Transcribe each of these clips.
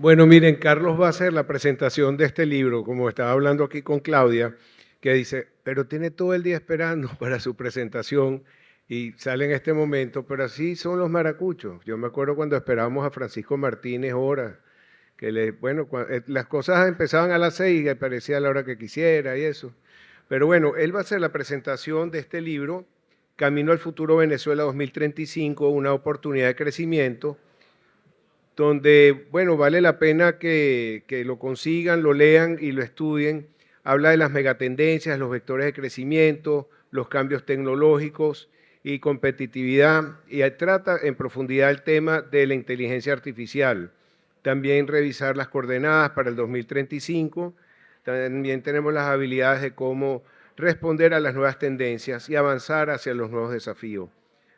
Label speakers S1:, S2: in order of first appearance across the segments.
S1: Bueno, miren, Carlos va a hacer la presentación de este libro, como estaba hablando aquí con Claudia, que dice, pero tiene todo el día esperando para su presentación y sale en este momento, pero así son los maracuchos. Yo me acuerdo cuando esperábamos a Francisco Martínez horas, bueno, las cosas empezaban a las 6 y aparecía a la hora que quisiera y eso. Pero bueno, él va a hacer la presentación de este libro, Camino al Futuro Venezuela 2035, una oportunidad de crecimiento, donde, bueno, vale la pena que lo consigan, lo lean y lo estudien. Habla de las megatendencias, los vectores de crecimiento, los cambios tecnológicos y competitividad, y trata en profundidad el tema de la inteligencia artificial. También revisar las coordenadas para el 2035. También tenemos las habilidades de cómo responder a las nuevas tendencias y avanzar hacia los nuevos desafíos.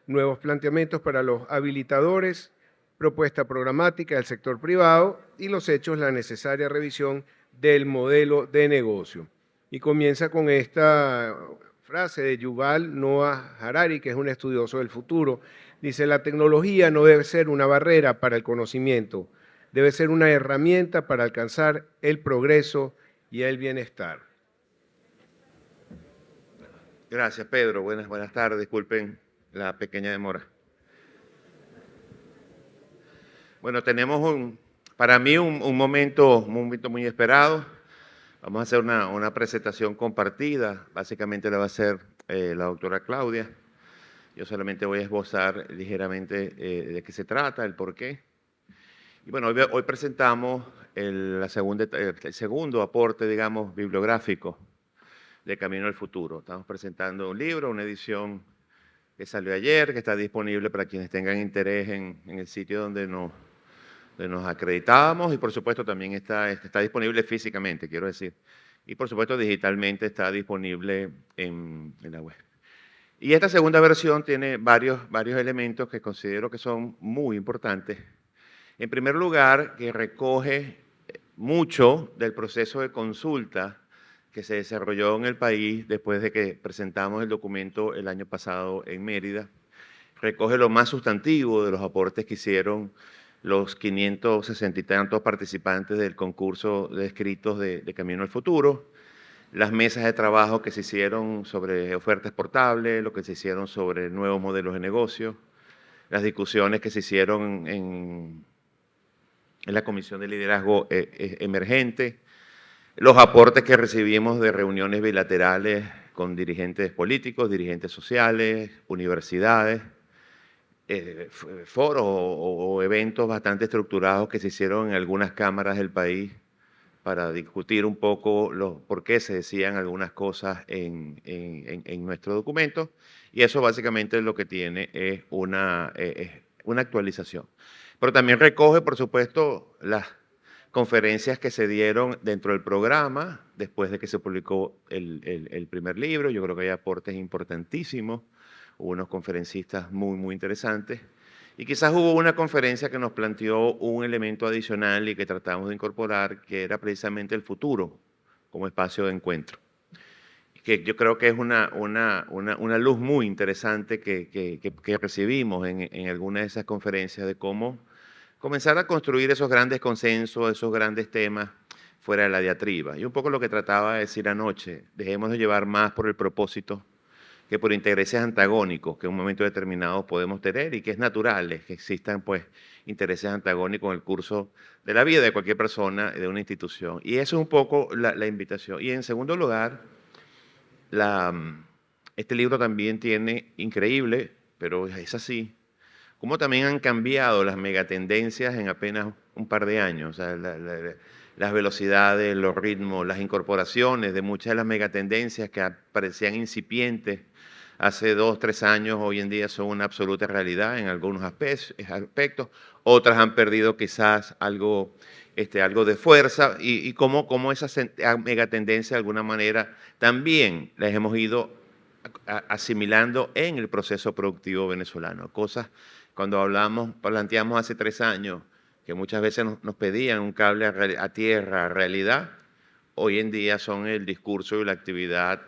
S1: Nuevos planteamientos para los habilitadores, propuesta programática del sector privado y los hechos, la necesaria revisión del modelo de negocio. Y comienza con esta frase de Yuval Noah Harari, que es un estudioso del futuro. Dice, la tecnología no debe ser una barrera para el conocimiento, debe ser una herramienta para alcanzar el progreso y el bienestar.
S2: Gracias, Pedro. Buenas tardes. Disculpen la pequeña demora. Bueno, tenemos para mí un momento muy esperado. Vamos a hacer una presentación compartida. Básicamente la va a hacer la doctora Claudia. Yo solamente voy a esbozar ligeramente de qué se trata, el por qué. Y bueno, hoy presentamos el segundo aporte, digamos, bibliográfico de Camino al Futuro. Estamos presentando un libro, una edición que salió ayer, que está disponible para quienes tengan interés en el sitio donde nos acreditábamos, y por supuesto también está disponible físicamente, quiero decir. Y por supuesto digitalmente está disponible en la web. Y esta segunda versión tiene varios elementos que considero que son muy importantes. En primer lugar, que recoge mucho del proceso de consulta que se desarrolló en el país después de que presentamos el documento el año pasado en Mérida. Recoge lo más sustantivo de los aportes que hicieron los 560 y tantos participantes del concurso de escritos de Camino al Futuro, las mesas de trabajo que se hicieron sobre ofertas portables, lo que se hicieron sobre nuevos modelos de negocio, las discusiones que se hicieron en la Comisión de Liderazgo Emergente, los aportes que recibimos de reuniones bilaterales con dirigentes políticos, dirigentes sociales, universidades, foros o eventos bastante estructurados que se hicieron en algunas cámaras del país para discutir un poco por qué se decían algunas cosas en nuestro documento. Y eso básicamente lo que tiene es una actualización. Pero también recoge, por supuesto, las conferencias que se dieron dentro del programa después de que se publicó el primer libro. Yo creo que hay aportes importantísimos, hubo unos conferencistas muy interesantes. Y quizás hubo una conferencia que nos planteó un elemento adicional y que tratamos de incorporar, que era precisamente el futuro como espacio de encuentro. Que yo creo que es una luz muy interesante que recibimos en algunas de esas conferencias de cómo comenzar a construir esos grandes consensos, esos grandes temas fuera de la diatriba. Y un poco lo que trataba de decir anoche, dejemos de llevar más por el propósito que por intereses antagónicos que en un momento determinado podemos tener, y que es natural que existan pues intereses antagónicos en el curso de la vida de cualquier persona, de una institución. Y eso es un poco la invitación. Y en segundo lugar, este libro también tiene, increíble, pero es así, cómo también han cambiado las megatendencias en apenas un par de años. O sea, las velocidades, los ritmos, las incorporaciones de muchas de las megatendencias que parecían incipientes hace 2, 3 años, hoy en día son una absoluta realidad en algunos aspectos. Otras han perdido quizás algo de fuerza, y cómo esas megatendencias de alguna manera también las hemos ido asimilando en el proceso productivo venezolano. Cosas, cuando planteamos hace 3 años, que muchas veces nos pedían un cable a tierra, a realidad, hoy en día son el discurso y la actividad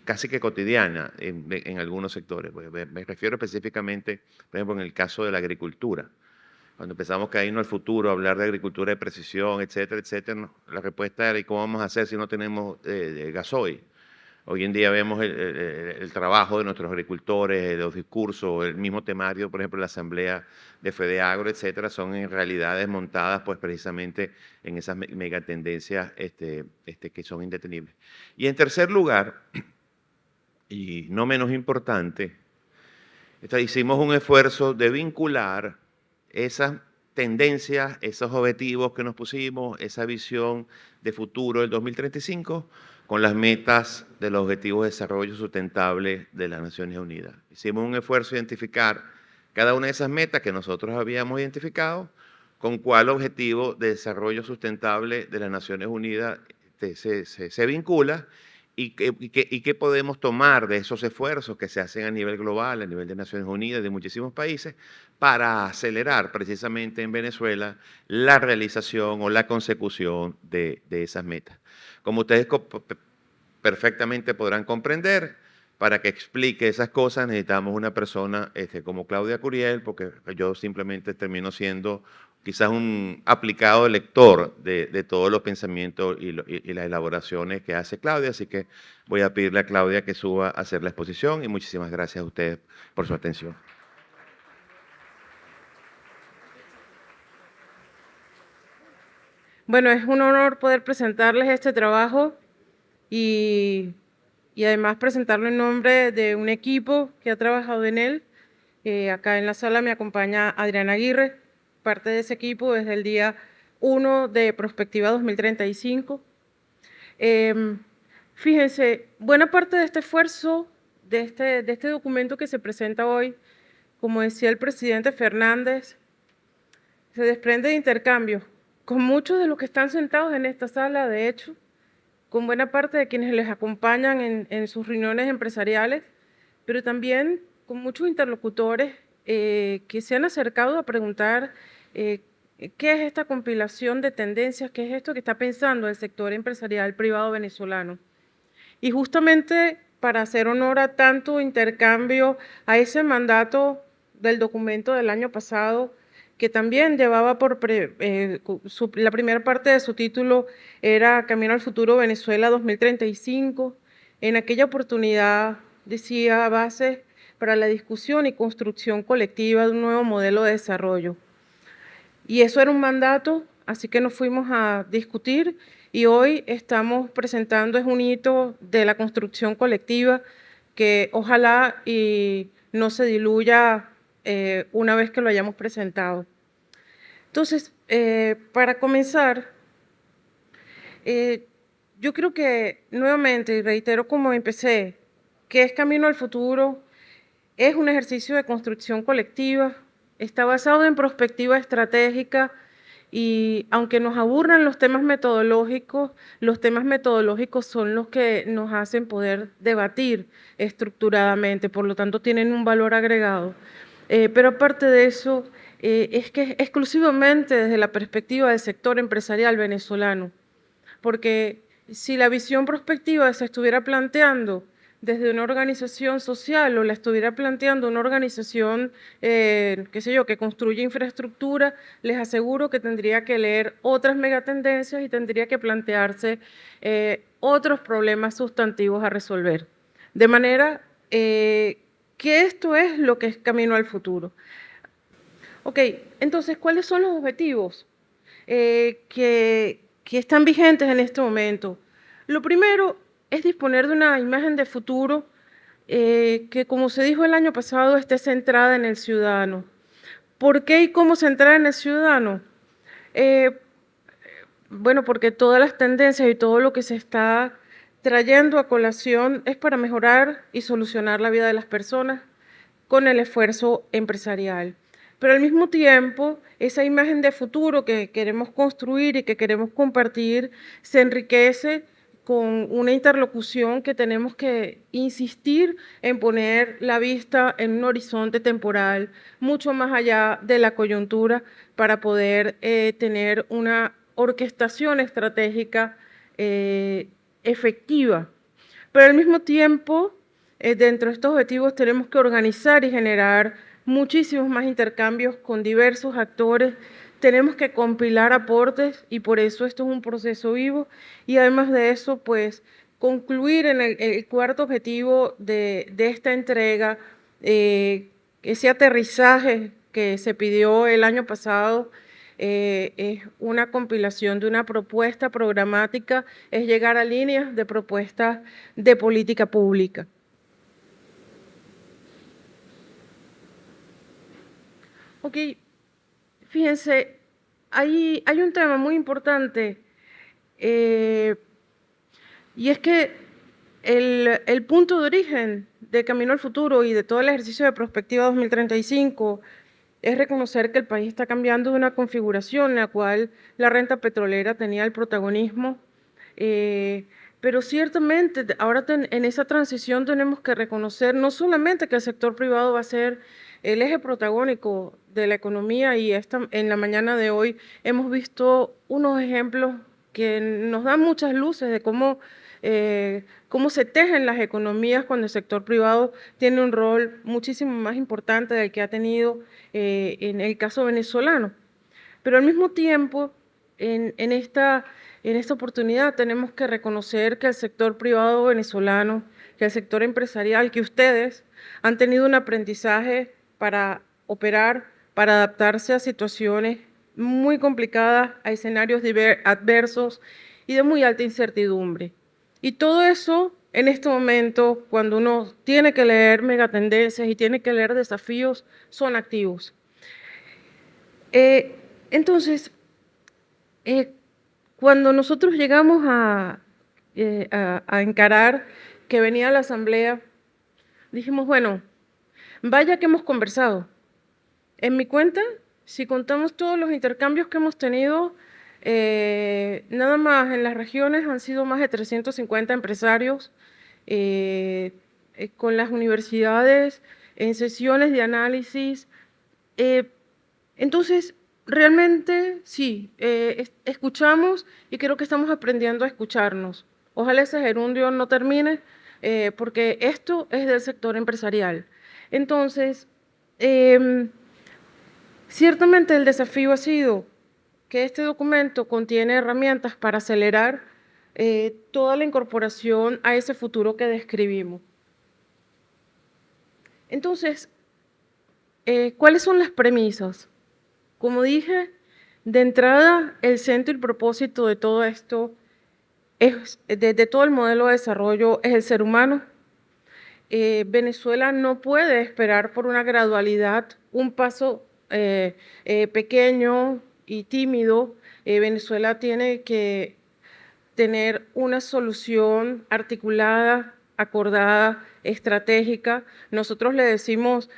S2: casi que cotidiana en algunos sectores. Me refiero específicamente, por ejemplo, en el caso de la agricultura. Cuando empezamos a irnos al futuro, a hablar de agricultura de precisión, etcétera, etcétera, la respuesta era: ¿y cómo vamos a hacer si no tenemos gasoil? Hoy en día vemos el trabajo de nuestros agricultores, los discursos, el mismo temario, por ejemplo, la asamblea de FEDEAGRO, etcétera, son en realidades montadas pues precisamente en esas megatendencias que son indetenibles. Y en tercer lugar, y no menos importante, hicimos un esfuerzo de vincular esas tendencias, esos objetivos que nos pusimos, esa visión de futuro del 2035, con las metas de los Objetivos de Desarrollo Sustentable de las Naciones Unidas. Hicimos un esfuerzo de identificar cada una de esas metas que nosotros habíamos identificado, con cuál objetivo de desarrollo sustentable de las Naciones Unidas se vincula, y qué podemos tomar de esos esfuerzos que se hacen a nivel global, a nivel de Naciones Unidas, de muchísimos países, para acelerar precisamente en Venezuela la realización o la consecución de esas metas. Como ustedes perfectamente podrán comprender, para que explique esas cosas necesitamos una persona como Claudia Curiel, porque yo simplemente termino siendo quizás un aplicado lector de todos los pensamientos y las elaboraciones que hace Claudia, así que voy a pedirle a Claudia que suba a hacer la exposición, y muchísimas gracias a ustedes por su atención.
S3: Bueno, es un honor poder presentarles este trabajo y además presentarlo en nombre de un equipo que ha trabajado en él. Acá en la sala me acompaña Adriana Aguirre, parte de ese equipo desde el día 1 de Prospectiva 2035. Fíjense, buena parte de este esfuerzo, de este documento que se presenta hoy, como decía el presidente Fernández, se desprende de intercambio con muchos de los que están sentados en esta sala, de hecho, con buena parte de quienes les acompañan en sus reuniones empresariales, pero también con muchos interlocutores que se han acercado a preguntar qué es esta compilación de tendencias, qué es esto que está pensando el sector empresarial privado venezolano. Y justamente para hacer honor a tanto intercambio, a ese mandato del documento del año pasado, que también llevaba la primera parte de su título era Camino al Futuro Venezuela 2035. En aquella oportunidad decía bases para la discusión y construcción colectiva de un nuevo modelo de desarrollo. Y eso era un mandato, así que nos fuimos a discutir y hoy estamos presentando, es un hito de la construcción colectiva que ojalá y no se diluya una vez que lo hayamos presentado. Entonces, para comenzar, yo creo que nuevamente, y reitero como empecé, que es Camino al Futuro, es un ejercicio de construcción colectiva, está basado en perspectiva estratégica y aunque nos aburran los temas metodológicos son los que nos hacen poder debatir estructuradamente, por lo tanto tienen un valor agregado. Pero aparte de eso, es que exclusivamente desde la perspectiva del sector empresarial venezolano, porque si la visión prospectiva se estuviera planteando desde una organización social o la estuviera planteando una organización, qué sé yo, que construye infraestructura, les aseguro que tendría que leer otras megatendencias y tendría que plantearse otros problemas sustantivos a resolver. De manera que esto es lo que es Camino al Futuro. Ok, entonces, ¿cuáles son los objetivos que están vigentes en este momento? Lo primero es disponer de una imagen de futuro que, como se dijo el año pasado, esté centrada en el ciudadano. ¿Por qué y cómo centrar en el ciudadano? Bueno, porque todas las tendencias y todo lo que se está trayendo a colación es para mejorar y solucionar la vida de las personas con el esfuerzo empresarial. Pero al mismo tiempo, esa imagen de futuro que queremos construir y que queremos compartir se enriquece con una interlocución que tenemos que insistir en poner la vista en un horizonte temporal mucho más allá de la coyuntura para poder tener una orquestación estratégica efectiva. Pero al mismo tiempo, dentro de estos objetivos tenemos que organizar y generar muchísimos más intercambios con diversos actores. Tenemos que compilar aportes y por eso esto es un proceso vivo. Y además de eso, pues concluir en el cuarto objetivo de esta entrega, ese aterrizaje que se pidió el año pasado, es una compilación de una propuesta programática, es llegar a líneas de propuestas de política pública. Ok, fíjense, hay un tema muy importante y es que el punto de origen de Camino al Futuro y de todo el ejercicio de Prospectiva 2035 es reconocer que el país está cambiando de una configuración en la cual la renta petrolera tenía el protagonismo, pero ciertamente ahora en esa transición tenemos que reconocer no solamente que el sector privado va a ser el eje protagónico de la economía y en la mañana de hoy hemos visto unos ejemplos que nos dan muchas luces de cómo se tejen las economías cuando el sector privado tiene un rol muchísimo más importante del que ha tenido en el caso venezolano. Pero al mismo tiempo, en esta oportunidad tenemos que reconocer que el sector privado venezolano, que el sector empresarial, que ustedes han tenido un aprendizaje para operar, para adaptarse a situaciones muy complicadas, a escenarios adversos y de muy alta incertidumbre. Y todo eso, en este momento, cuando uno tiene que leer megatendencias y tiene que leer desafíos, son activos. Entonces, cuando nosotros llegamos a encarar que venía la asamblea, dijimos, bueno, vaya que hemos conversado. En mi cuenta, si contamos todos los intercambios que hemos tenido, nada más en las regiones han sido más de 350 empresarios con las universidades en sesiones de análisis. Entonces, realmente sí, escuchamos y creo que estamos aprendiendo a escucharnos. Ojalá ese gerundio no termine porque esto es del sector empresarial. Entonces, ciertamente el desafío ha sido que este documento contiene herramientas para acelerar toda la incorporación a ese futuro que describimos. Entonces, ¿cuáles son las premisas? Como dije, de entrada, el centro y el propósito de todo esto, de todo el modelo de desarrollo, es el ser humano. Venezuela no puede esperar por una gradualidad, un paso pequeño y tímido. Venezuela tiene que tener una solución articulada, acordada, estratégica. Nosotros le decimos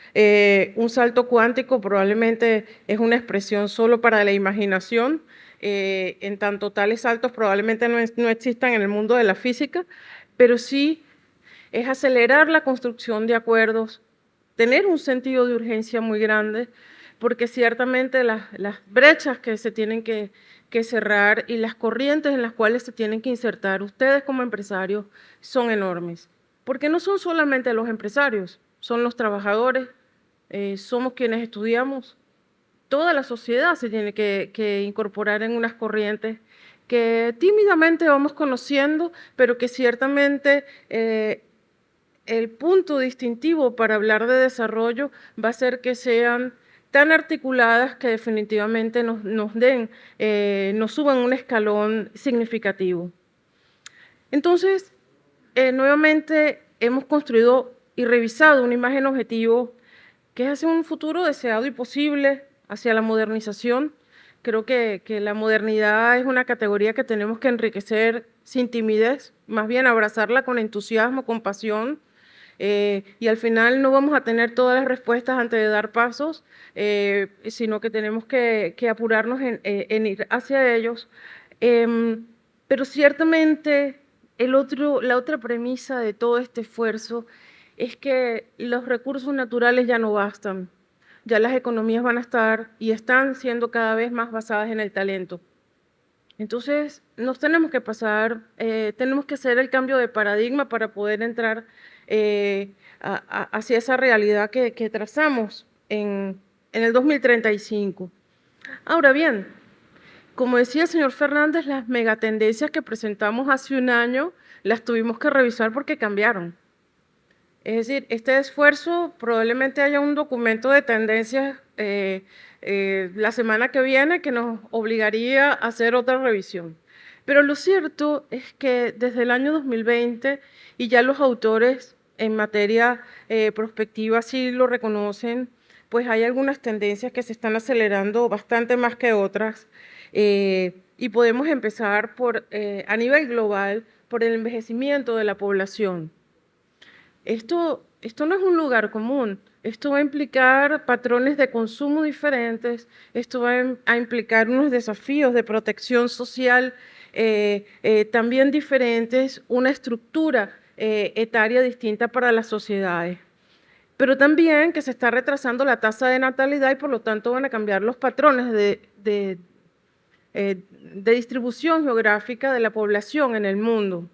S3: un salto cuántico, probablemente es una expresión solo para la imaginación, en tanto tales saltos probablemente no existan en el mundo de la física, pero sí es acelerar la construcción de acuerdos, tener un sentido de urgencia muy grande, porque ciertamente las brechas que se tienen que cerrar y las corrientes en las cuales se tienen que insertar ustedes como empresarios son enormes. Porque no son solamente los empresarios, son los trabajadores, somos quienes estudiamos. Toda la sociedad se tiene que incorporar en unas corrientes que tímidamente vamos conociendo, pero que ciertamente el punto distintivo para hablar de desarrollo va a ser que sean tan articuladas que definitivamente nos suban un escalón significativo. Entonces, nuevamente hemos construido y revisado una imagen objetivo que es hacia un futuro deseado y posible, hacia la modernización. Creo que la modernidad es una categoría que tenemos que enriquecer sin timidez, más bien abrazarla con entusiasmo, con pasión, y al final no vamos a tener todas las respuestas antes de dar pasos, sino que tenemos que apurarnos en ir hacia ellos. Pero ciertamente la otra premisa de todo este esfuerzo es que los recursos naturales ya no bastan. Ya las economías van a estar y están siendo cada vez más basadas en el talento. Entonces, nos tenemos que pasar, tenemos que hacer el cambio de paradigma para poder entrar hacia esa realidad que trazamos en el 2035. Ahora bien, como decía el señor Fernández, las megatendencias que presentamos hace un año las tuvimos que revisar porque cambiaron. Es decir, este esfuerzo, probablemente haya un documento de tendencias la semana que viene que nos obligaría a hacer otra revisión. Pero lo cierto es que desde el año 2020, y ya los autores en materia prospectiva sí lo reconocen, pues hay algunas tendencias que se están acelerando bastante más que otras. Y podemos empezar por, a nivel global, por el envejecimiento de la población. Esto no es un lugar común. Esto va a implicar patrones de consumo diferentes, esto va a implicar unos desafíos de protección social también diferentes, una estructura etaria distinta para las sociedades. Pero también que se está retrasando la tasa de natalidad y por lo tanto van a cambiar los patrones de distribución geográfica de la población en el mundo.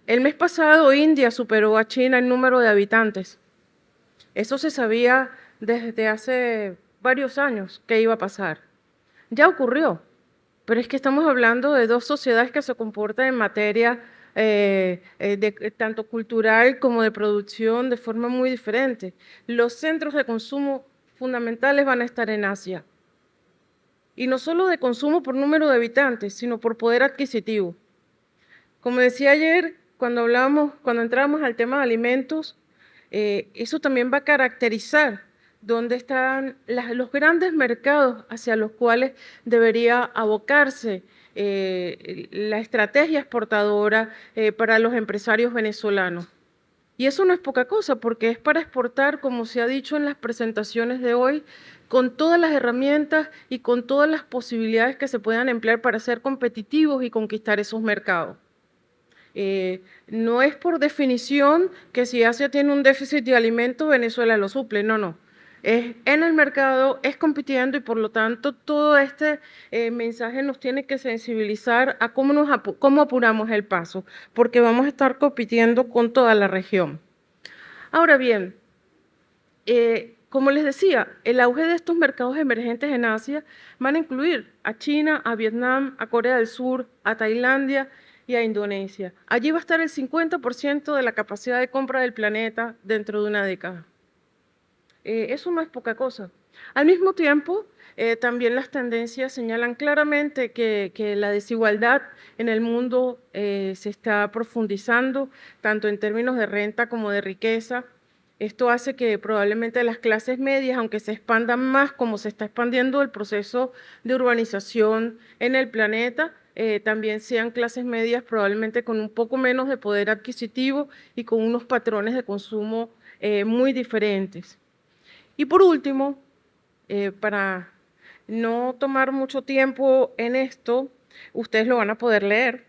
S3: El mes pasado India superó a China en número de habitantes. Eso se sabía desde hace varios años que iba a pasar. Ya ocurrió, pero es que estamos hablando de dos sociedades que se comportan en materia tanto cultural como de producción de forma muy diferente. Los centros de consumo fundamentales van a estar en Asia. Y no solo de consumo por número de habitantes, sino por poder adquisitivo. Como decía ayer, cuando entramos al tema de alimentos, eso también va a caracterizar dónde están los grandes mercados hacia los cuales debería abocarse la estrategia exportadora para los empresarios venezolanos. Y eso no es poca cosa, porque es para exportar, como se ha dicho en las presentaciones de hoy, con todas las herramientas y con todas las posibilidades que se puedan emplear para ser competitivos y conquistar esos mercados. No es por definición que si Asia tiene un déficit de alimentos, Venezuela lo suple, no. Es en el mercado, es compitiendo y por lo tanto todo este mensaje nos tiene que sensibilizar a cómo apuramos el paso, porque vamos a estar compitiendo con toda la región. Ahora bien, como les decía, el auge de estos mercados emergentes en Asia van a incluir a China, a Vietnam, a Corea del Sur, a Tailandia y a Indonesia. Allí va a estar el 50% de la capacidad de compra del planeta dentro de una década. Eso no es poca cosa. Al mismo tiempo, también las tendencias señalan claramente que la desigualdad en el mundo se está profundizando, tanto en términos de renta como de riqueza. Esto hace que probablemente las clases medias, aunque se expandan más como se está expandiendo el proceso de urbanización en el planeta, también sean clases medias probablemente con un poco menos de poder adquisitivo y con unos patrones de consumo muy diferentes. Y por último, para no tomar mucho tiempo en esto, ustedes lo van a poder leer,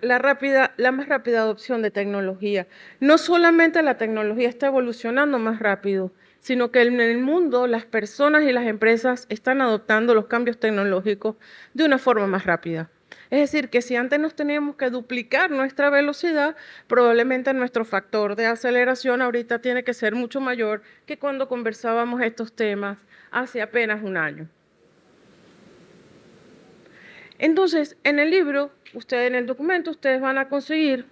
S3: la más rápida adopción de tecnología. No solamente la tecnología está evolucionando más rápido, sino que en el mundo las personas y las empresas están adoptando los cambios tecnológicos de una forma más rápida. Es decir, que si antes nos teníamos que duplicar nuestra velocidad, probablemente nuestro factor de aceleración ahorita tiene que ser mucho mayor que cuando conversábamos estos temas hace apenas un año. Entonces, en el libro, en el documento, ustedes van a conseguir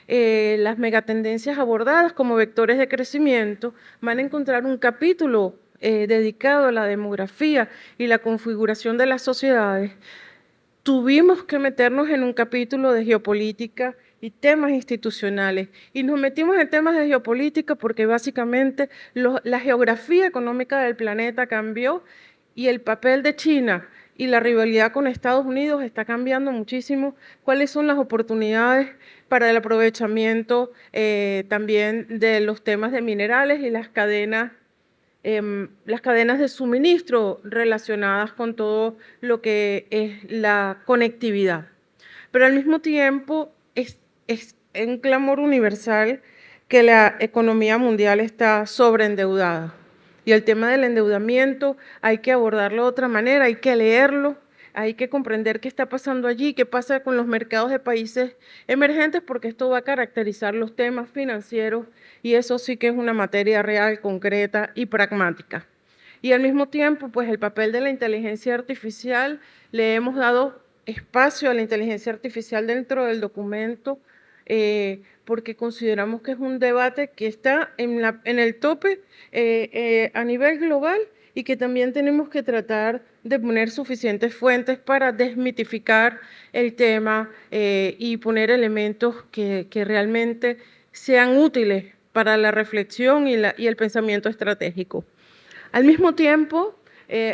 S3: las megatendencias abordadas como vectores de crecimiento, van a encontrar un capítulo dedicado a la demografía y la configuración de las sociedades. Tuvimos que meternos en un capítulo de geopolítica y temas institucionales. Y nos metimos en temas de geopolítica porque básicamente la geografía económica del planeta cambió y el papel de China y la rivalidad con Estados Unidos está cambiando muchísimo. ¿Cuáles son las oportunidades para el aprovechamiento también de los temas de minerales y las cadenas de suministro relacionadas con todo lo que es la conectividad? Pero al mismo tiempo es un clamor universal que la economía mundial está sobreendeudada. Y el tema del endeudamiento hay que abordarlo de otra manera, hay que leerlo hay que comprender qué está pasando allí, qué pasa con los mercados de países emergentes, porque esto va a caracterizar los temas financieros y eso sí que es una materia real, concreta y pragmática. Y al mismo tiempo, pues el papel de la inteligencia artificial, le hemos dado espacio a la inteligencia artificial dentro del documento, porque consideramos que es un debate que está en el tope a nivel global y que también tenemos que tratar de poner suficientes fuentes para desmitificar el tema y poner elementos que realmente sean útiles para la reflexión y el pensamiento estratégico. Al mismo tiempo,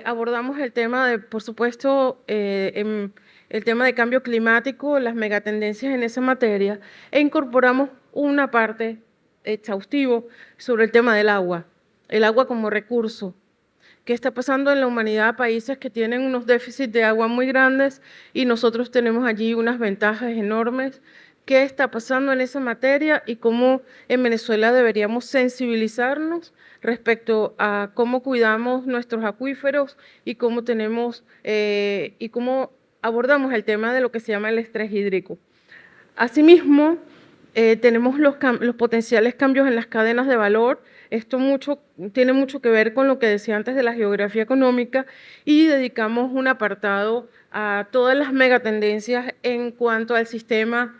S3: abordamos el tema de, por supuesto, el tema de cambio climático, las megatendencias en esa materia, e incorporamos una parte exhaustiva sobre el tema del agua, el agua como recurso. ¿Qué está pasando en la humanidad? Países que tienen unos déficits de agua muy grandes y nosotros tenemos allí unas ventajas enormes. ¿Qué está pasando en esa materia y cómo en Venezuela deberíamos sensibilizarnos respecto a cómo cuidamos nuestros acuíferos y cómo abordamos el tema de lo que se llama el estrés hídrico? Asimismo, tenemos los potenciales cambios en las cadenas de valor. Esto tiene mucho que ver con lo que decía antes de la geografía económica y dedicamos un apartado a todas las megatendencias en cuanto al sistema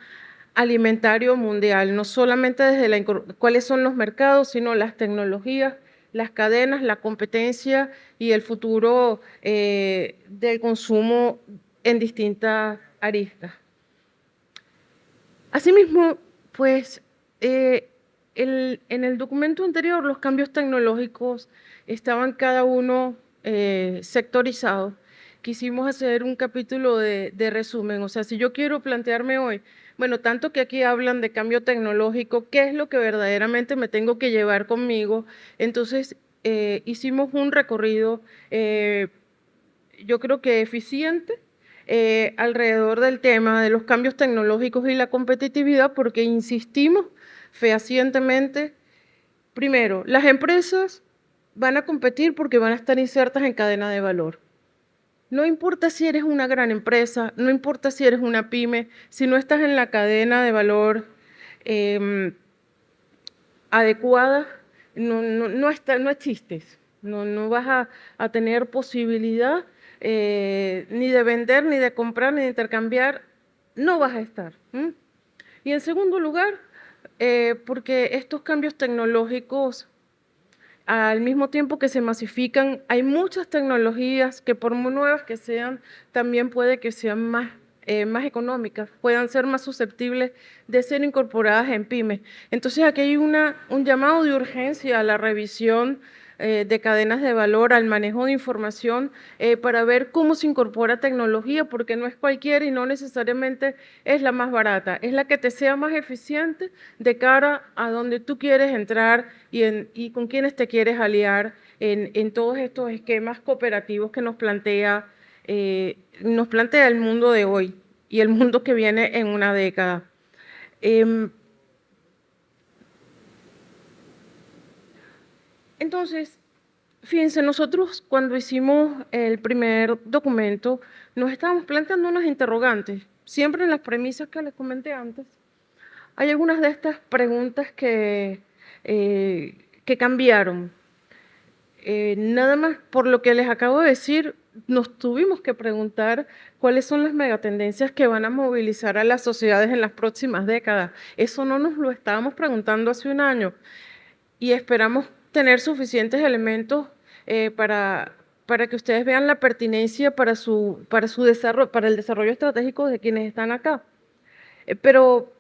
S3: alimentario mundial, no solamente desde cuáles son los mercados, sino las tecnologías, las cadenas, la competencia y el futuro del consumo en distintas aristas. Asimismo, pues en el documento anterior los cambios tecnológicos estaban cada uno sectorizados. Quisimos hacer un capítulo de resumen, o sea, si yo quiero plantearme hoy, bueno, tanto que aquí hablan de cambio tecnológico, ¿qué es lo que verdaderamente me tengo que llevar conmigo? Entonces, hicimos un recorrido, yo creo que eficiente, alrededor del tema de los cambios tecnológicos y la competitividad, porque insistimos fehacientemente, primero, las empresas van a competir porque van a estar insertas en cadena de valor. No importa si eres una gran empresa, no importa si eres una pyme, si no estás en la cadena de valor adecuada, no existes, no vas a tener posibilidad ni de vender, ni de comprar, ni de intercambiar, no vas a estar. Y en segundo lugar, porque estos cambios tecnológicos, al mismo tiempo que se masifican, hay muchas tecnologías que por muy nuevas que sean, también puede que sean más económicas, puedan ser más susceptibles de ser incorporadas en pymes. Entonces aquí hay un llamado de urgencia a la revisión de cadenas de valor, al manejo de información, para ver cómo se incorpora tecnología, porque no es cualquiera y no necesariamente es la más barata, es la que te sea más eficiente de cara a donde tú quieres entrar y con quienes te quieres aliar en todos estos esquemas cooperativos que nos plantea el mundo de hoy y el mundo que viene en una década. Entonces, fíjense, nosotros cuando hicimos el primer documento nos estábamos planteando unas interrogantes. Siempre en las premisas que les comenté antes, hay algunas de estas preguntas que cambiaron. Nada más por lo que les acabo de decir, nos tuvimos que preguntar cuáles son las megatendencias que van a movilizar a las sociedades en las próximas décadas. Eso no nos lo estábamos preguntando hace un año y esperamos tener suficientes elementos para que ustedes vean la pertinencia para su desarrollo, para el desarrollo estratégico de quienes están acá. Pero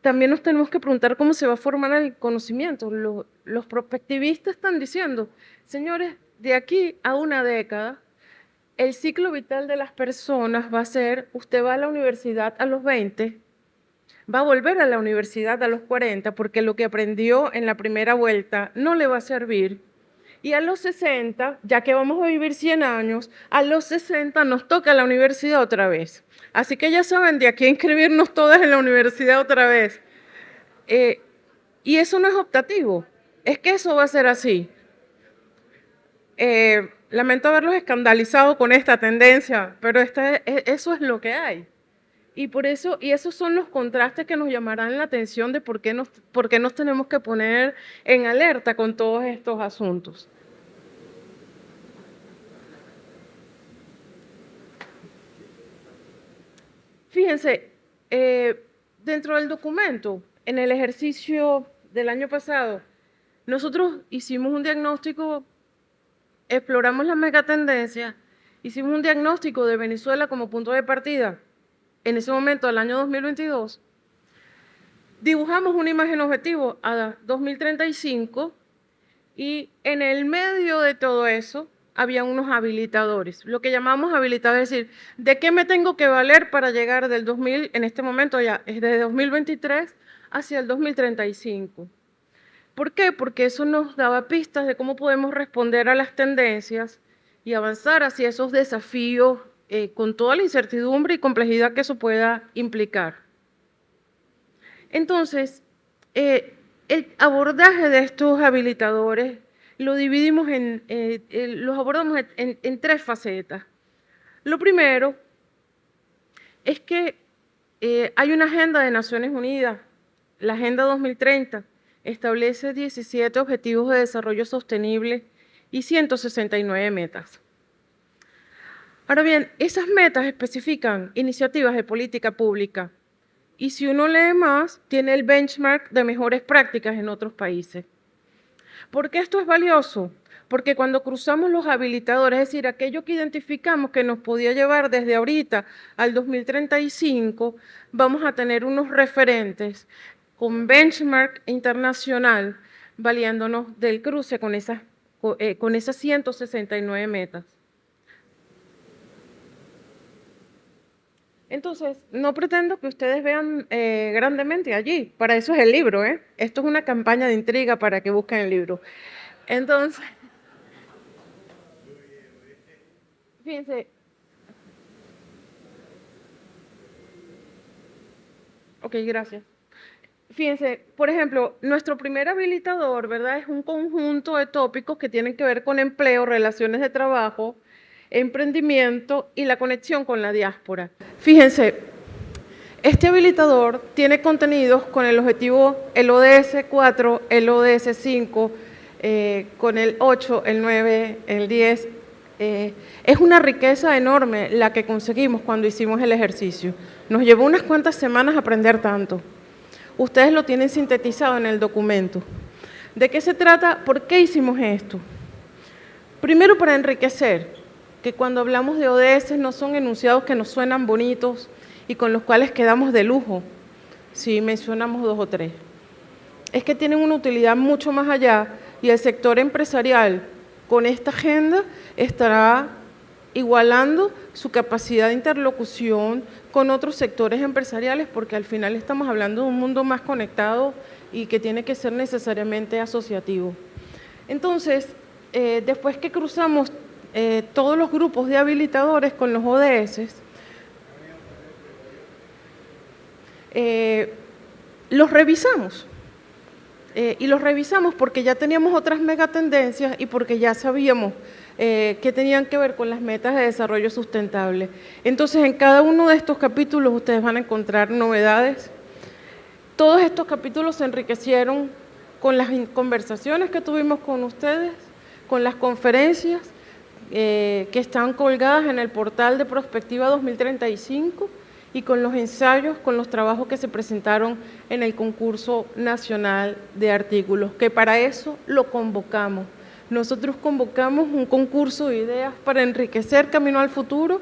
S3: también nos tenemos que preguntar cómo se va a formar el conocimiento. Los prospectivistas están diciendo, señores, de aquí a una década, el ciclo vital de las personas va a ser, usted va a la universidad a los 20, va a volver a la universidad a los 40 porque lo que aprendió en la primera vuelta no le va a servir. Y a los 60, ya que vamos a vivir 100 años, a los 60 nos toca la universidad otra vez. Así que ya saben, de aquí a inscribirnos todas en la universidad otra vez. Y eso no es optativo, es que eso va a ser así. lamento haberlos escandalizado con esta tendencia, pero eso es lo que hay. Y por eso, y esos son los contrastes que nos llamarán la atención de por qué nos tenemos que poner en alerta con todos estos asuntos. Fíjense, dentro del documento, en el ejercicio del año pasado, nosotros hicimos un diagnóstico, exploramos las megatendencias, hicimos un diagnóstico de Venezuela como punto de partida. En ese momento, del año 2022, dibujamos una imagen objetivo a 2035 y en el medio de todo eso había unos habilitadores, lo que llamamos habilitadores, es decir, ¿de qué me tengo que valer para llegar del 2000, en este momento ya es de 2023 hacia el 2035? ¿Por qué? Porque eso nos daba pistas de cómo podemos responder a las tendencias y avanzar hacia esos desafíos con toda la incertidumbre y complejidad que eso pueda implicar. Entonces, el abordaje de estos habilitadores lo dividimos los abordamos en tres facetas. Lo primero es que hay una agenda de Naciones Unidas, la Agenda 2030, establece 17 Objetivos de Desarrollo Sostenible y 169 metas. Ahora bien, esas metas especifican iniciativas de política pública y si uno lee más, tiene el benchmark de mejores prácticas en otros países. ¿Por qué esto es valioso? Porque cuando cruzamos los habilitadores, es decir, aquello que identificamos que nos podía llevar desde ahorita al 2035, vamos a tener unos referentes con benchmark internacional, valiéndonos del cruce con esas 169 metas. Entonces, no pretendo que ustedes vean grandemente allí, para eso es el libro, ¿eh? Esto es una campaña de intriga para que busquen el libro. Entonces, fíjense. Ok, gracias. Fíjense, por ejemplo, nuestro primer habilitador, ¿verdad? Es un conjunto de tópicos que tienen que ver con empleo, relaciones de trabajo, emprendimiento y la conexión con la diáspora. Fíjense, este habilitador tiene contenidos con el objetivo, el ODS 4, el ODS 5, con el 8, el 9, el 10. Es una riqueza enorme la que conseguimos cuando hicimos el ejercicio. Nos llevó unas cuantas semanas aprender tanto. Ustedes lo tienen sintetizado en el documento. ¿De qué se trata? ¿Por qué hicimos esto? Primero, para enriquecer, que cuando hablamos de ODS no son enunciados que nos suenan bonitos y con los cuales quedamos de lujo, si mencionamos 2 o 3. Es que tienen una utilidad mucho más allá y el sector empresarial con esta agenda estará igualando su capacidad de interlocución con otros sectores empresariales, porque al final estamos hablando de un mundo más conectado y que tiene que ser necesariamente asociativo. Entonces, después que cruzamos todos los grupos de habilitadores con los ODS, los revisamos. Y los revisamos porque ya teníamos otras megatendencias y porque ya sabíamos que tenían que ver con las metas de desarrollo sustentable. Entonces, en cada uno de estos capítulos ustedes van a encontrar novedades. Todos estos capítulos se enriquecieron con las conversaciones que tuvimos con ustedes, con las conferencias que están colgadas en el portal de Prospectiva 2035 y con los ensayos, con los trabajos que se presentaron en el concurso nacional de artículos, que para eso lo convocamos. Nosotros convocamos un concurso de ideas para enriquecer Camino al Futuro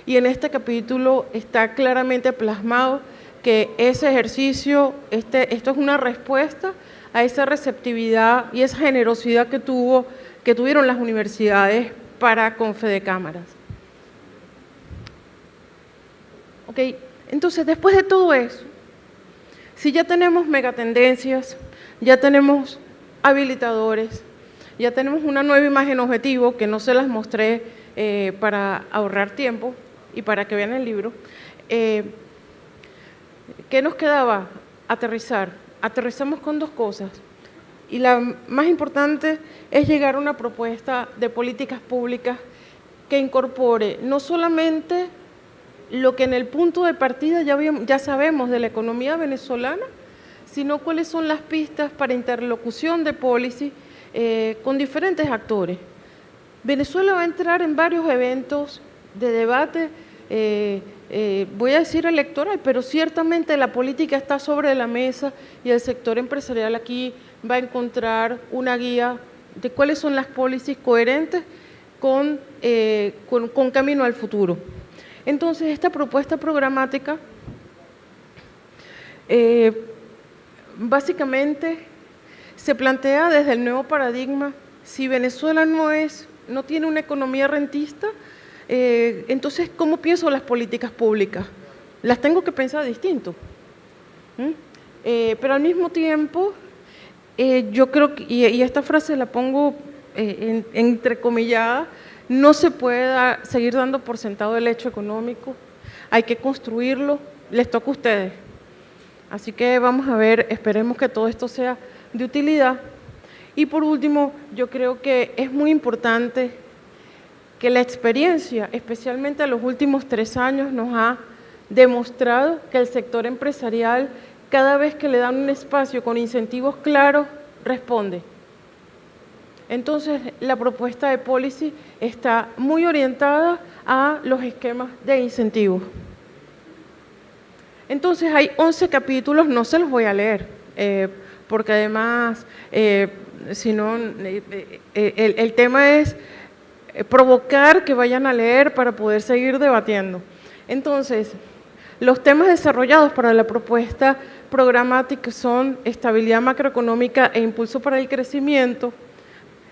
S3: y en este capítulo está claramente plasmado que ese ejercicio, esto es una respuesta a esa receptividad y esa generosidad que tuvieron las universidades para con Fedecámaras. Ok, entonces después de todo eso, si ya tenemos megatendencias, ya tenemos habilitadores, ya tenemos una nueva imagen objetivo que no se las mostré para ahorrar tiempo y para que vean el libro, ¿qué nos quedaba? Aterrizar. Aterrizamos con 2 cosas. y la más importante es llegar a una propuesta de políticas públicas que incorpore no solamente lo que en el punto de partida ya sabemos de la economía venezolana, sino cuáles son las pistas para interlocución de policy con diferentes actores. Venezuela va a entrar en varios eventos de debate, voy a decir electoral, pero ciertamente la política está sobre la mesa y el sector empresarial aquí va a encontrar una guía de cuáles son las policies coherentes con camino al futuro. Entonces, esta propuesta programática básicamente se plantea desde el nuevo paradigma. Si Venezuela no tiene una economía rentista, entonces, ¿cómo pienso las políticas públicas? Las tengo que pensar distinto. Pero al mismo tiempo, yo creo que, y esta frase la pongo entrecomillada, no se puede seguir dando por sentado el hecho económico, hay que construirlo, les toca a ustedes. Así que vamos a ver, esperemos que todo esto sea de utilidad. Y por último, yo creo que es muy importante que la experiencia, especialmente en los últimos 3 años, nos ha demostrado que el sector empresarial, cada vez que le dan un espacio con incentivos claros, responde. Entonces, la propuesta de policy está muy orientada a los esquemas de incentivos. Entonces, hay 11 capítulos, no se los voy a leer, porque además, si no, el tema es provocar que vayan a leer para poder seguir debatiendo. Entonces, los temas desarrollados para la propuesta programática son estabilidad macroeconómica e impulso para el crecimiento,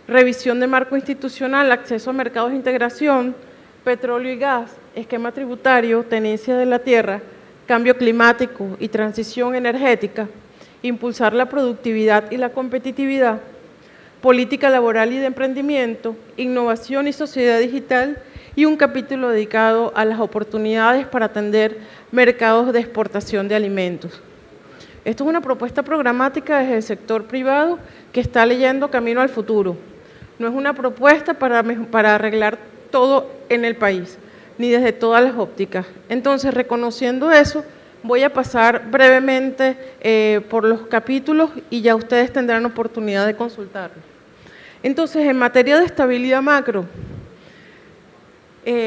S3: revisión de marco institucional, acceso a mercados de integración, petróleo y gas, esquema tributario, tenencia de la tierra, cambio climático y transición energética, impulsar la productividad y la competitividad, política laboral y de emprendimiento, innovación y sociedad digital, y un capítulo dedicado a las oportunidades para atender mercados de exportación de alimentos. Esto es una propuesta programática desde el sector privado que está leyendo Camino al Futuro. No es una propuesta para arreglar todo en el país, ni desde todas las ópticas. Entonces, reconociendo eso, voy a pasar brevemente por los capítulos y ya ustedes tendrán oportunidad de consultarlos. Entonces, en materia de estabilidad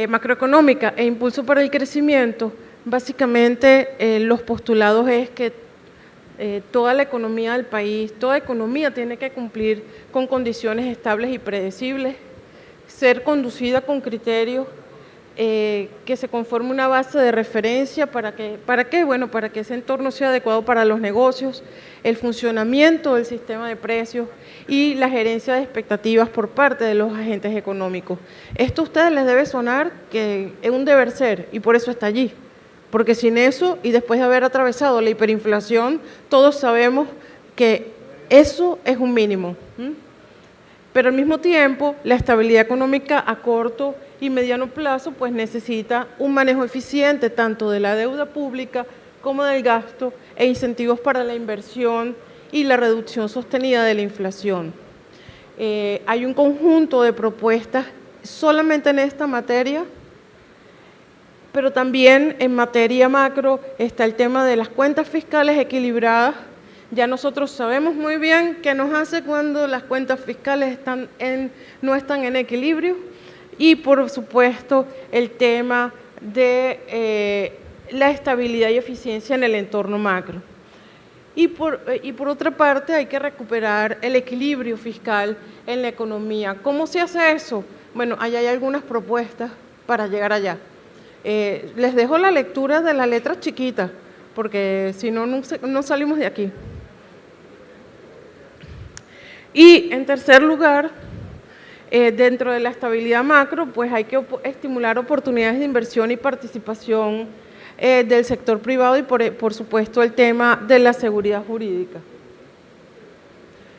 S3: macroeconómica e impulso para el crecimiento, básicamente los postulados es que toda la economía del país, toda economía tiene que cumplir con condiciones estables y predecibles, ser conducida con criterios que se conforme una base de referencia ¿para qué? Bueno, para que ese entorno sea adecuado para los negocios, el funcionamiento del sistema de precios y la gerencia de expectativas por parte de los agentes económicos. Esto a ustedes les debe sonar que es un deber ser y por eso está allí. Porque sin eso, y después de haber atravesado la hiperinflación, todos sabemos que eso es un mínimo. Pero al mismo tiempo, la estabilidad económica a corto y mediano plazo pues necesita un manejo eficiente tanto de la deuda pública como del gasto e incentivos para la inversión y la reducción sostenida de la inflación. Hay un conjunto de propuestas solamente en esta materia, pero también en materia macro está el tema de las cuentas fiscales equilibradas. Ya nosotros sabemos muy bien qué nos hace cuando las cuentas fiscales no están en equilibrio y, por supuesto, el tema de la estabilidad y eficiencia en el entorno macro. Y por otra parte, hay que recuperar el equilibrio fiscal en la economía. ¿Cómo se hace eso? Bueno, allá hay algunas propuestas para llegar allá. Les dejo la lectura de la letra chiquita, porque si no, no salimos de aquí. Y en tercer lugar, dentro de la estabilidad macro, pues hay que estimular oportunidades de inversión y participación del sector privado y por supuesto el tema de la seguridad jurídica.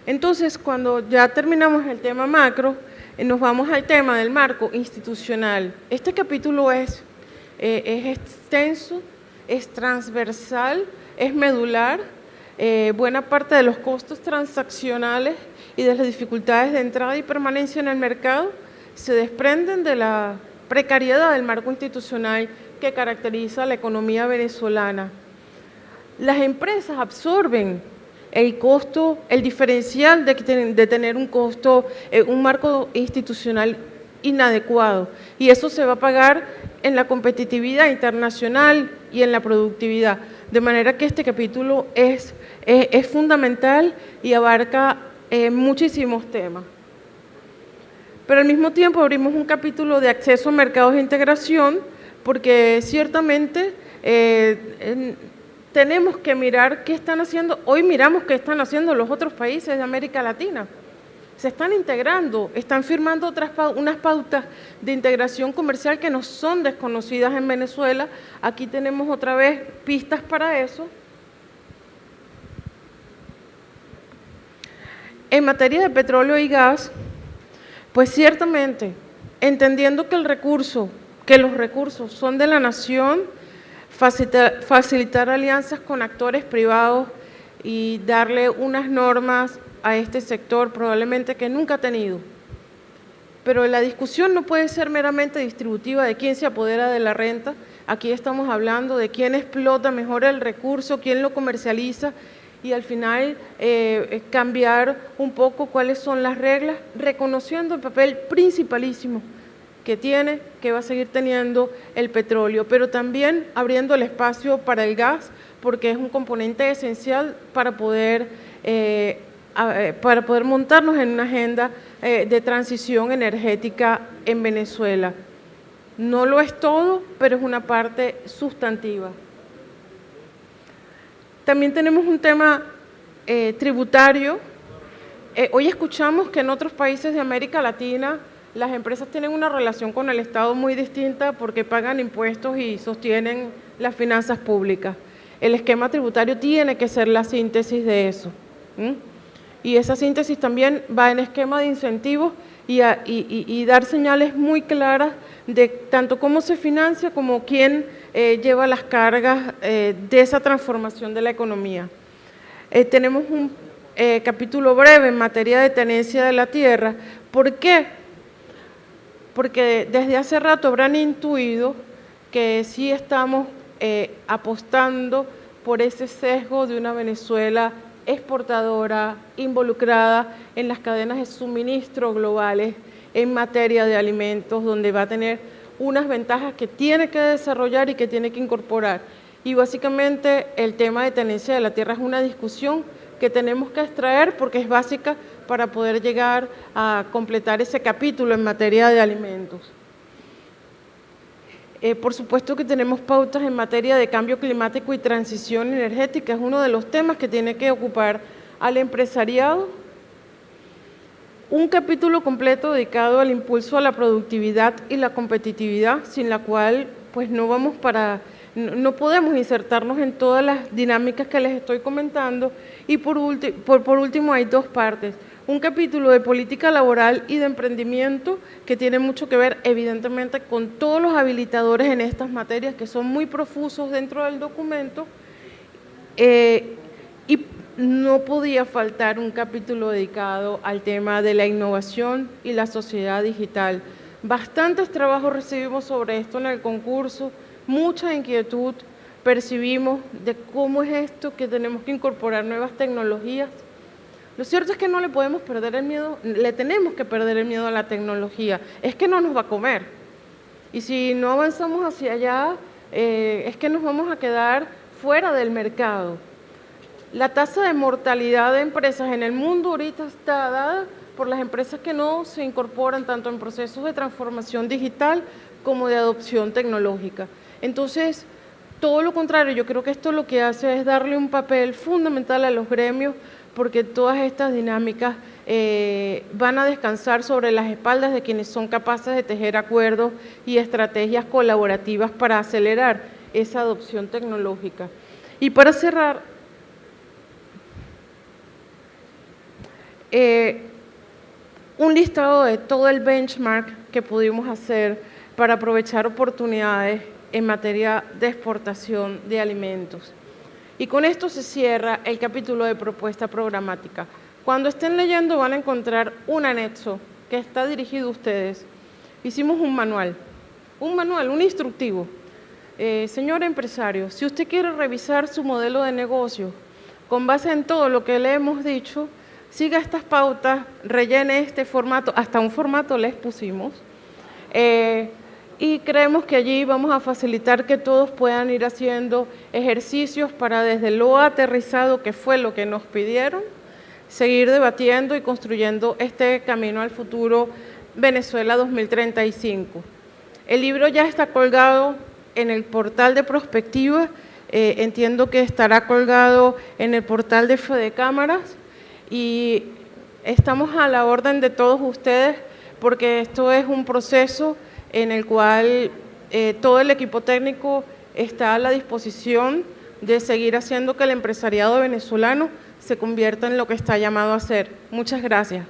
S3: Entonces, cuando ya terminamos el tema macro, nos vamos al tema del marco institucional. Este capítulo es extenso, es transversal, es medular, buena parte de los costos transaccionales y de las dificultades de entrada y permanencia en el mercado se desprenden de la precariedad del marco institucional que caracteriza la economía venezolana. Las empresas absorben el costo, el diferencial de tener un costo, un marco institucional inadecuado, y eso se va a pagar en la competitividad internacional y en la productividad. De manera que este capítulo es fundamental y abarca muchísimos temas. Pero al mismo tiempo abrimos un capítulo de acceso a mercados de integración, porque ciertamente tenemos que mirar qué están haciendo. Hoy miramos qué están haciendo los otros países de América Latina. Se están integrando, están firmando unas pautas de integración comercial que no son desconocidas en Venezuela. Aquí tenemos otra vez pistas para eso. En materia de petróleo y gas, pues ciertamente, entendiendo que los recursos son de la nación, facilitar alianzas con actores privados y darle unas normas a este sector probablemente que nunca ha tenido. Pero la discusión no puede ser meramente distributiva de quién se apodera de la renta. Aquí estamos hablando de quién explota mejor el recurso, quién lo comercializa, y al final cambiar un poco cuáles son las reglas, reconociendo el papel principalísimo que va a seguir teniendo el petróleo, pero también abriendo el espacio para el gas, porque es un componente esencial para poder montarnos en una agenda de transición energética en Venezuela. No lo es todo, pero es una parte sustantiva. También tenemos un tema tributario. Hoy escuchamos que en otros países de América Latina las empresas tienen una relación con el Estado muy distinta porque pagan impuestos y sostienen las finanzas públicas. El esquema tributario tiene que ser la síntesis de eso. Y esa síntesis también va en esquema de incentivos y dar señales muy claras de tanto cómo se financia como quién lleva las cargas de esa transformación de la economía. Tenemos un capítulo breve en materia de tenencia de la tierra. ¿Por qué? Porque desde hace rato habrán intuido que sí estamos apostando por ese sesgo de una Venezuela exportadora, involucrada en las cadenas de suministro globales en materia de alimentos, donde va a tener unas ventajas que tiene que desarrollar y que tiene que incorporar. Y básicamente el tema de tenencia de la tierra es una discusión que tenemos que extraer porque es básica para poder llegar a completar ese capítulo en materia de alimentos. Por supuesto que tenemos pautas en materia de cambio climático y transición energética, es uno de los temas que tiene que ocupar al empresariado. Un capítulo completo dedicado al impulso a la productividad y la competitividad, sin la cual pues no podemos insertarnos en todas las dinámicas que les estoy comentando. Y por último hay dos partes. Un capítulo de política laboral y de emprendimiento que tiene mucho que ver evidentemente con todos los habilitadores en estas materias que son muy profusos dentro del documento, y no podía faltar un capítulo dedicado al tema de la innovación y la sociedad digital. Bastantes trabajos recibimos sobre esto en el concurso, mucha inquietud percibimos de cómo es esto que tenemos que incorporar nuevas tecnologías. Lo cierto es que no le podemos perder el miedo, le tenemos que perder el miedo a la tecnología, es que no nos va a comer. Y si no avanzamos hacia allá, es que nos vamos a quedar fuera del mercado. La tasa de mortalidad de empresas en el mundo ahorita está dada por las empresas que no se incorporan tanto en procesos de transformación digital como de adopción tecnológica. Entonces, todo lo contrario, yo creo que esto lo que hace es darle un papel fundamental a los gremios, porque todas estas dinámicas van a descansar sobre las espaldas de quienes son capaces de tejer acuerdos y estrategias colaborativas para acelerar esa adopción tecnológica. Y para cerrar, un listado de todo el benchmark que pudimos hacer para aprovechar oportunidades en materia de exportación de alimentos. Y con esto se cierra el capítulo de propuesta programática. Cuando estén leyendo van a encontrar un anexo que está dirigido a ustedes. Hicimos un manual, un instructivo. Señor empresario, si usted quiere revisar su modelo de negocio con base en todo lo que le hemos dicho, siga estas pautas, rellene este formato, hasta un formato les pusimos, y creemos que allí vamos a facilitar que todos puedan ir haciendo ejercicios para desde lo aterrizado que fue lo que nos pidieron, seguir debatiendo y construyendo este camino al futuro Venezuela 2035. El libro ya está colgado en el portal de Prospectiva, entiendo que estará colgado en el portal de Fedecámaras y estamos a la orden de todos ustedes porque esto es un proceso en el cual todo el equipo técnico está a la disposición de seguir haciendo que el empresariado venezolano se convierta en lo que está llamado a ser. Muchas gracias.